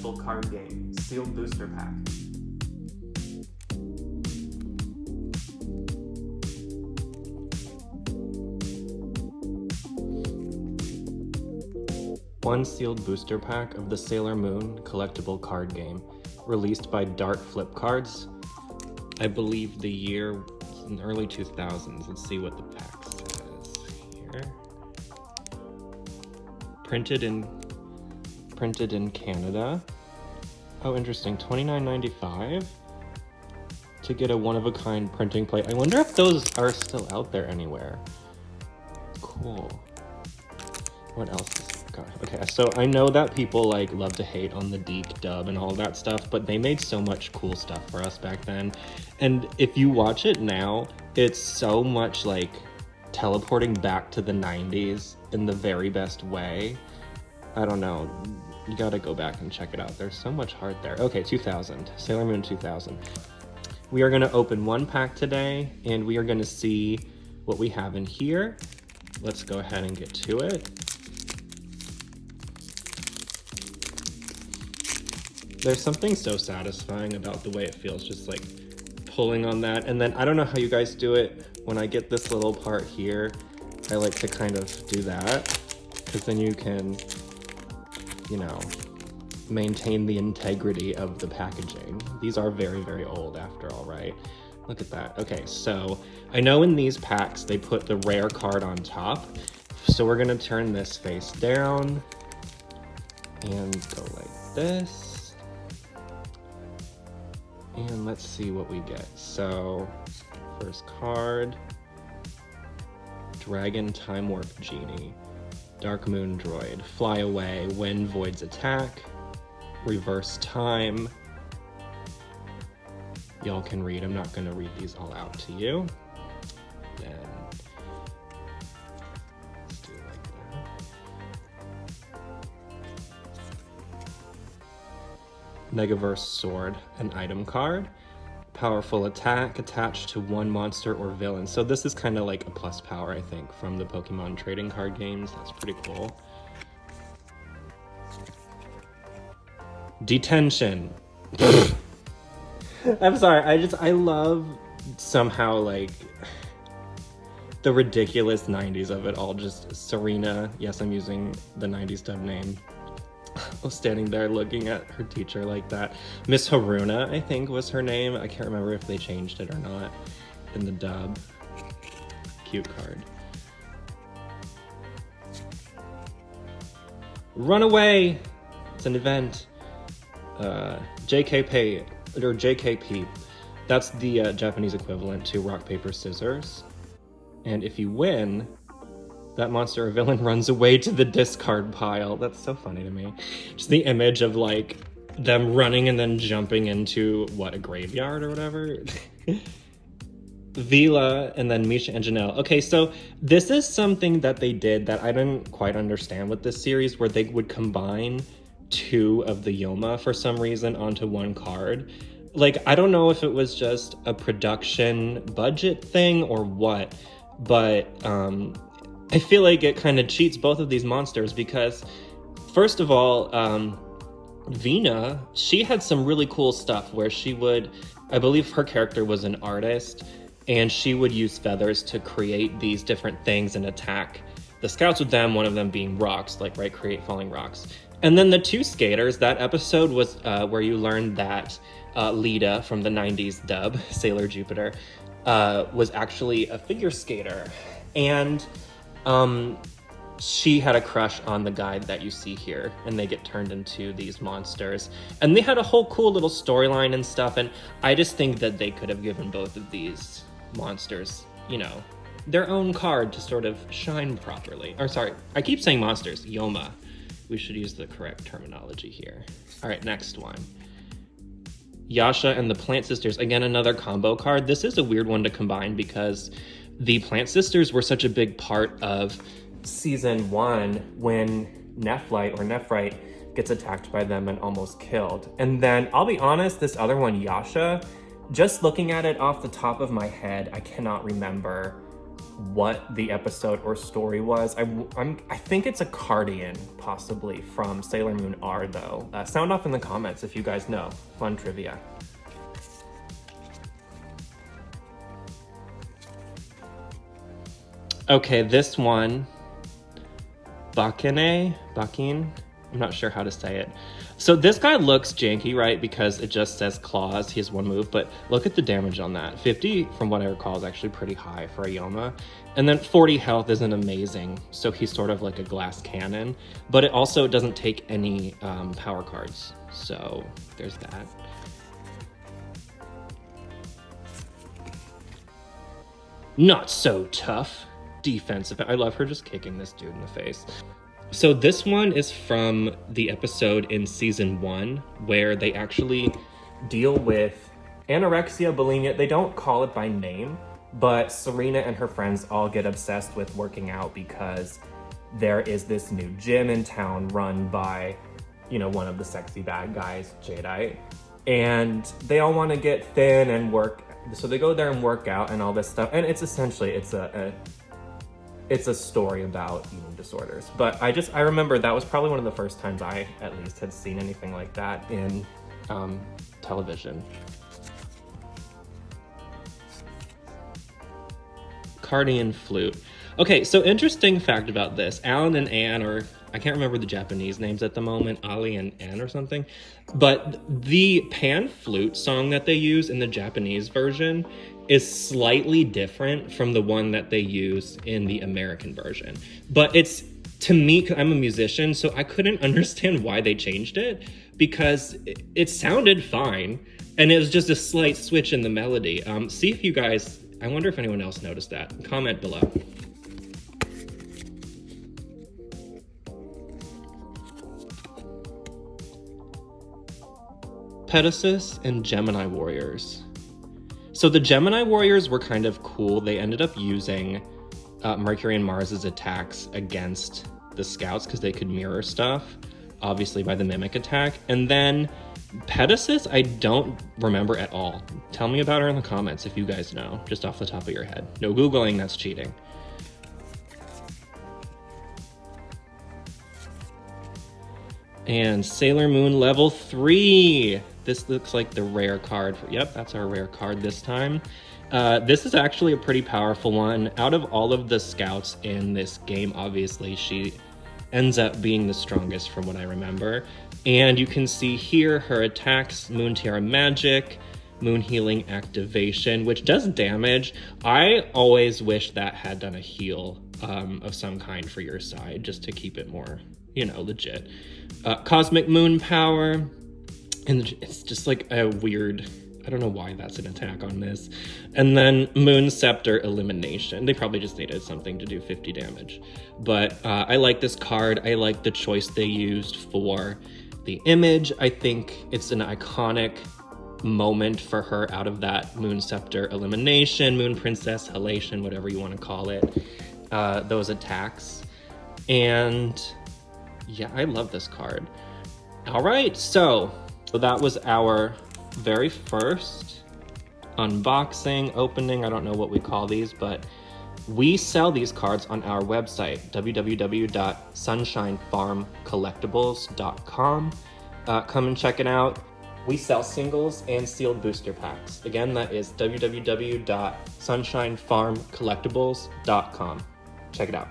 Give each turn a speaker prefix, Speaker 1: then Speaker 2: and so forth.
Speaker 1: collectible card game, sealed booster pack. One sealed booster pack of the Sailor Moon collectible card game, released by Dart Flip Cards. I believe the year was in the early 2000s. Let's see what the pack says here. Printed in Canada. Oh, interesting. $29.95 to get a one-of-a-kind printing plate. I wonder if those are still out there anywhere. Cool. What else is got? Okay, so I know that people like love to hate on the Deke dub and all that stuff, but they made so much cool stuff for us back then. And if you watch it now, it's so much like teleporting back to the 90s in the very best way. I don't know. You gotta go back and check it out. There's so much heart there. Okay, 2000. Sailor Moon 2000. We are gonna open one pack today, and we are gonna see what we have in here. Let's go ahead and get to it. There's something so satisfying about the way it feels, just like pulling on that. And then I don't know how you guys do it. When I get this little part here, I like to kind of do that, because then you can, you know, maintain the integrity of the packaging. These are very, very old after all, right? Look at that. Okay, so I know in these packs, they put the rare card on top. So we're gonna turn this face down and go like this. And let's see what we get. So, first card, Dragon Time Warp Genie, Dark Moon Droid, Fly Away, When Voids Attack, Reverse Time. Y'all can read, I'm not gonna read these all out to you. Then, let's do it like that. Megaverse Sword, an item card. Powerful attack attached to one monster or villain. So this is kind of like a plus power, I think, from the Pokemon trading card games. That's pretty cool. Detention. I'm sorry, I love somehow like the ridiculous 90s of it all. Just Serena, yes, I'm using the 90s dub name, standing there looking at her teacher like that. Miss Haruna, I think was her name. I can't remember if they changed it or not in the dub. Cute card. Run away! It's an event. JKP. That's the Japanese equivalent to rock, paper, scissors. And if you win, that monster or villain runs away to the discard pile. That's so funny to me. Just the image of like them running and then jumping into what, a graveyard or whatever. Vila and then Misha and Janelle. Okay, so this is something that they did that I didn't quite understand with this series, where they would combine two of the Yoma for some reason onto one card. Like, I don't know if it was just a production budget thing or what, but I feel like it kind of cheats both of these monsters because, first of all, Vina, she had some really cool stuff where she would, I believe her character was an artist, and she would use feathers to create these different things and attack the scouts with them, one of them being rocks, like, right, create falling rocks. And then the two skaters, that episode was where you learned that Lita from the 90s dub, Sailor Jupiter, was actually a figure skater. And she had a crush on the guy that you see here, and they get turned into these monsters. And they had a whole cool little storyline and stuff, and I just think that they could have given both of these monsters, you know, their own card to sort of shine properly. Or sorry, I keep saying monsters, Yoma. We should use the correct terminology here. All right, next one. Yasha and the Plant Sisters. Again, another combo card. This is a weird one to combine because the Plant Sisters were such a big part of season 1 when Nephrite gets attacked by them and almost killed. And then, I'll be honest, this other one, Yasha, just looking at it off the top of my head, I cannot remember what the episode or story was. I think it's a cardigan, possibly, from Sailor Moon R, though. Sound off in the comments if you guys know. Fun trivia. Okay, this one, Bucking, I'm not sure how to say it. So this guy looks janky, right? Because it just says claws, he has one move, but look at the damage on that. 50, from what I recall, is actually pretty high for a Yoma. And then 40 health isn't amazing, so he's sort of like a glass cannon, but it also doesn't take any power cards. So there's that. Not so tough. Defensive. I love her just kicking this dude in the face. So this one is from the episode in season 1 where they actually deal with anorexia, bulimia. They don't call it by name, but Serena and her friends all get obsessed with working out because there is this new gym in town run by, you know, one of the sexy bad guys, Jadeite, and they all want to get thin and work. So they go there and work out and all this stuff. And it's essentially, it's a story about eating disorders. But I remember that was probably one of the first times I, at least, had seen anything like that in television. Cardigan flute. Okay, so interesting fact about this. Alan and Anne, or I can't remember the Japanese names at the moment, Ali and Anne or something, but the pan flute song that they use in the Japanese version is slightly different from the one that they use in the American version. But it's, to me, I'm a musician, so I couldn't understand why they changed it, because it sounded fine, and it was just a slight switch in the melody. See if you guys, I wonder if anyone else noticed that. Comment below. Pegasus and Gemini Warriors. So the Gemini Warriors were kind of cool. They ended up using Mercury and Mars's attacks against the Scouts because they could mirror stuff, obviously by the Mimic attack. And then Pegasus, I don't remember at all. Tell me about her in the comments if you guys know, just off the top of your head. No Googling, that's cheating. And Sailor Moon level 3. This looks like the rare card. Yep, that's our rare card this time. This is actually a pretty powerful one. Out of all of the Scouts in this game, obviously, she ends up being the strongest from what I remember. And you can see here her attacks, Moon Tiara Magic, Moon Healing Activation, which does damage. I always wish that had done a heal of some kind for your side, just to keep it more, you know, legit. Cosmic Moon Power, and it's just like a weird, I don't know why that's an attack on this. And then Moon Scepter Elimination. They probably just needed something to do 50 damage. But I like this card. I like the choice they used for the image. I think it's an iconic moment for her out of that Moon Scepter Elimination, Moon Princess Halation, whatever you want to call it, those attacks. And yeah, I love this card. All right, so that was our very first unboxing, opening. I don't know what we call these, but we sell these cards on our website, www.sunshinefarmcollectibles.com. Come and check it out. We sell singles and sealed booster packs. Again, that is www.sunshinefarmcollectibles.com. Check it out.